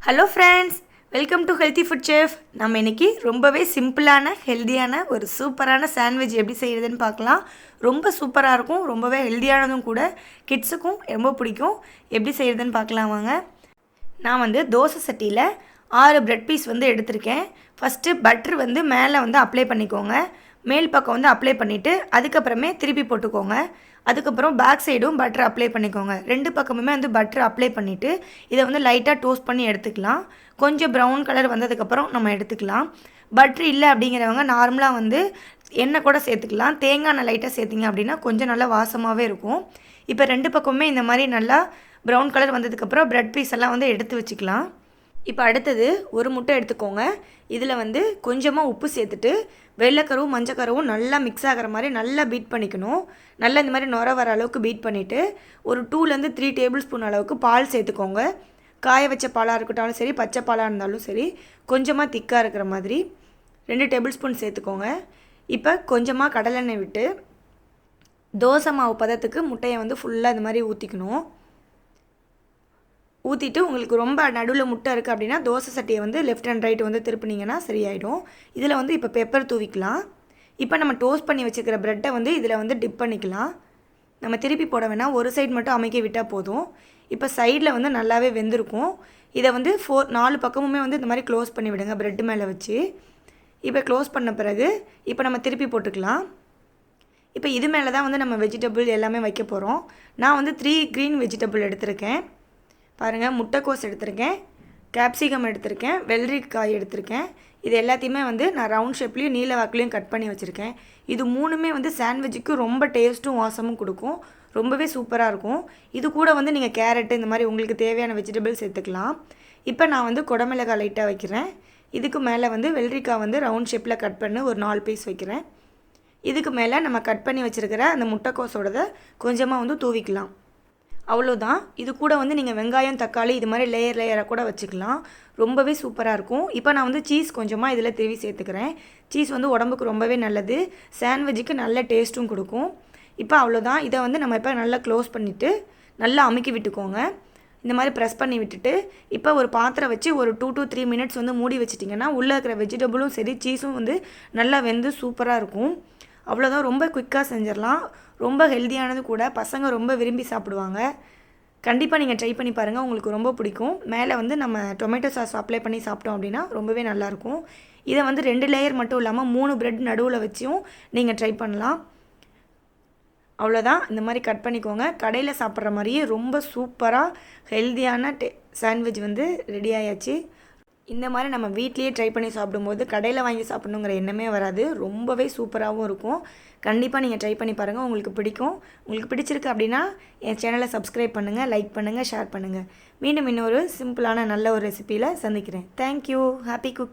Hello friends, welcome to healthy food chef. நம்ம இன்றைக்கி ரொம்பவே சிம்பிளான ஹெல்த்தியான ஒரு சூப்பரான சாண்ட்விச் எப்படி செய்கிறதுன்னு பார்க்கலாம். ரொம்ப சூப்பராக இருக்கும், ரொம்பவே ஹெல்த்தியானதும் கூட. கிட்ஸுக்கும் ரொம்ப பிடிக்கும். எப்படி செய்கிறதுன்னு பார்க்கலாம் வாங்க. நான் தோசை சட்டியில் 6 பிரெட் பீஸ் எடுத்திருக்கேன். ஃபஸ்ட்டு பட்ரு மேலே அப்ளை பண்ணிக்கோங்க. மேல் பக்கம் அப்ளை பண்ணிவிட்டு அதுக்கப்புறமே திருப்பி போட்டுக்கோங்க. அதுக்கப்புறம் பேக் சைடும் பட்டர் அப்ளை பண்ணிக்கோங்க. 2 பக்கமுமே பட்டர் அப்ளை பண்ணிவிட்டு இதை லைட்டாக டோஸ்ட் பண்ணி எடுத்துக்கலாம். கொஞ்சம் ப்ரௌன் கலர் வந்ததுக்கப்புறம் நம்ம எடுத்துக்கலாம். பட்ரு இல்லை அப்படிங்கிறவங்க நார்மலாக எண்ணெய் கூட சேர்த்துக்கலாம். தேங்காய் எண்ணெய் லைட்டாக சேர்த்திங்க அப்படின்னா கொஞ்சம் நல்லா வாசமாகவே இருக்கும். இப்போ 2 பக்கமுமே இந்த மாதிரி நல்லா ப்ரௌன் கலர் வந்ததுக்கப்புறம் ப்ரெட் பீஸ் எல்லாம் எடுத்து வச்சுக்கலாம். இப்போ அடுத்தது ஒரு முட்டை எடுத்துக்கோங்க. இதில் கொஞ்சமாக உப்பு சேர்த்துட்டு வெள்ளைக்கருவும் மஞ்சக்கருவும் நல்லா மிக்ஸ் ஆகிற மாதிரி நல்லா பீட் பண்ணிக்கணும். நல்லா இந்த மாதிரி நுர வர அளவுக்கு பீட் பண்ணிவிட்டு ஒரு 2-3 டேபிள் ஸ்பூன் அளவுக்கு பால் சேர்த்துக்கோங்க. காய வச்ச பாலாக இருக்கட்டும் சரி, பச்சை பாலாக இருந்தாலும் சரி, கொஞ்சமாக திக்காக இருக்கிற மாதிரி 2 டேபிள் ஸ்பூன் சேர்த்துக்கோங்க. இப்போ கொஞ்சமாக கடலெண்ணெய் விட்டு தோசை மாவு பதத்துக்கு முட்டையை ஃபுல்லாக இந்த மாதிரி ஊற்றிக்கணும். ஊற்றிட்டு உங்களுக்கு ரொம்ப நடுவில் முட்டை இருக்குது அப்படின்னா தோசை சட்டியை லெஃப்ட் அண்ட் ரைட் திருப்பினீங்கன்னா சரியாயிடும். இதில் இப்போ பெப்பர் தூவிக்கலாம். இப்போ நம்ம டோஸ்ட் பண்ணி வச்சுக்கிற ப்ரெட்டை இதில் டிப் பண்ணிக்கலாம். நம்ம திருப்பி போட வேணாம், ஒரு சைடு மட்டும் அமைக்க விட்டால் போதும். இப்போ சைடில் நல்லாவே வெந்திருக்கும். இதை 4 பக்கமுமே இந்த மாதிரி க்ளோஸ் பண்ணி விடுங்க ப்ரெட்டு மேலே வச்சு. இப்போ க்ளோஸ் பண்ண பிறகு இப்போ நம்ம திருப்பி போட்டுக்கலாம். இப்போ இது மேலே தான் நம்ம வெஜிடபிள் எல்லாமே வைக்க போகிறோம். நான் 3 க்ரீன் வெஜிடபிள் எடுத்திருக்கேன். பாருங்கள், முட்டைக்கோஸ் எடுத்திருக்கேன், கேப்சிகம் எடுத்திருக்கேன், வெள்ளரிக்காய் எடுத்திருக்கேன். இது எல்லாத்தையுமே நான் ரவுண்ட் ஷேப்லேயும் நீல வாக்குலேயும் கட் பண்ணி வச்சுருக்கேன். இது 3மே சாண்ட்விச்சுக்கு ரொம்ப டேஸ்ட்டும் வாசமும் கொடுக்கும். ரொம்பவே சூப்பராக இருக்கும். இது கூட நீங்கள் கேரட்டு இந்த மாதிரி உங்களுக்கு தேவையான வெஜிடபிள் சேர்த்துக்கலாம். இப்போ நான் குடமிளகாய் லைட்டாக வைக்கிறேன். இதுக்கு மேலே வெள்ளரிக்காய் ரவுண்ட் ஷேப்பில் கட் பண்ணி ஒரு 4 பீஸ் வைக்கிறேன். இதுக்கு மேலே நம்ம கட் பண்ணி வச்சுருக்கிற அந்த முட்டைக்கோஸோடதை கொஞ்சமாக தூவிக்கலாம். அவ்வளோதான். இது கூட நீங்கள் வெங்காயம், தக்காளி இது மாதிரி லேயராக கூட வச்சுக்கலாம். ரொம்பவே சூப்பராக இருக்கும். இப்போ நான் சீஸ் கொஞ்சமாக இதில் திருவி சேர்த்துக்கிறேன். சீஸ் உடம்புக்கு ரொம்பவே நல்லது. சாண்ட்விச்சுக்கு நல்ல டேஸ்ட்டும் கொடுக்கும். இப்போ அவ்வளோதான். இதை நம்ம இப்போ நல்லா க்ளோஸ் பண்ணிவிட்டு நல்லா அமுக்கி விட்டுக்கோங்க. இந்த மாதிரி ப்ரெஸ் பண்ணி விட்டுட்டு இப்போ ஒரு பாத்திரம் வச்சு ஒரு 2 to 3 மினிட்ஸ் மூடி வச்சிட்டிங்கன்னா உள்ளே இருக்கிற வெஜிடபிளும் சரி, சீஸும் நல்லா வெந்து சூப்பராக இருக்கும். அவ்வளோதான். ரொம்ப குயிக்காக செஞ்சிடலாம். ரொம்ப ஹெல்த்தியானது கூட. பசங்க ரொம்ப விரும்பி சாப்பிடுவாங்க. கண்டிப்பாக நீங்கள் ட்ரை பண்ணி பாருங்கள், உங்களுக்கு ரொம்ப பிடிக்கும். மேலே நம்ம டொமேட்டோ சாஸ் அப்ளை பண்ணி சாப்பிட்டோம் அப்படின்னா ரொம்பவே நல்லாயிருக்கும். இதை 2 லேயர் மட்டும் இல்லாமல் 3 பிரெட் நடுவில் வச்சும் நீங்கள் ட்ரை பண்ணலாம். அவ்வளோதான். இந்த மாதிரி கட் பண்ணிக்கோங்க. கடையில் சாப்பிட்ற மாதிரியே ரொம்ப சூப்பராக ஹெல்த்தியான சாண்ட்விச் ரெடி ஆயாச்சு. இந்த மாதிரி நம்ம வீட்லேயே ட்ரை பண்ணி சாப்பிடும்போது கடையில் வாங்கி சாப்பிடணுங்கிற எண்ணமே வராது. ரொம்பவே சூப்பராகவும் இருக்கும். கண்டிப்பாக நீங்கள் ட்ரை பண்ணி பாருங்கள், உங்களுக்கு பிடிக்கும். உங்களுக்கு பிடிச்சிருக்கு அப்படின்னா என் சேனலை சப்ஸ்கிரைப் பண்ணுங்கள், லைக் பண்ணுங்கள், ஷேர் பண்ணுங்கள். மீண்டும் இன்னொரு சிம்பிளான நல்ல ஒரு ரெசிப்பியில் சந்திக்கிறேன். தேங்க்யூ. Happy cooking.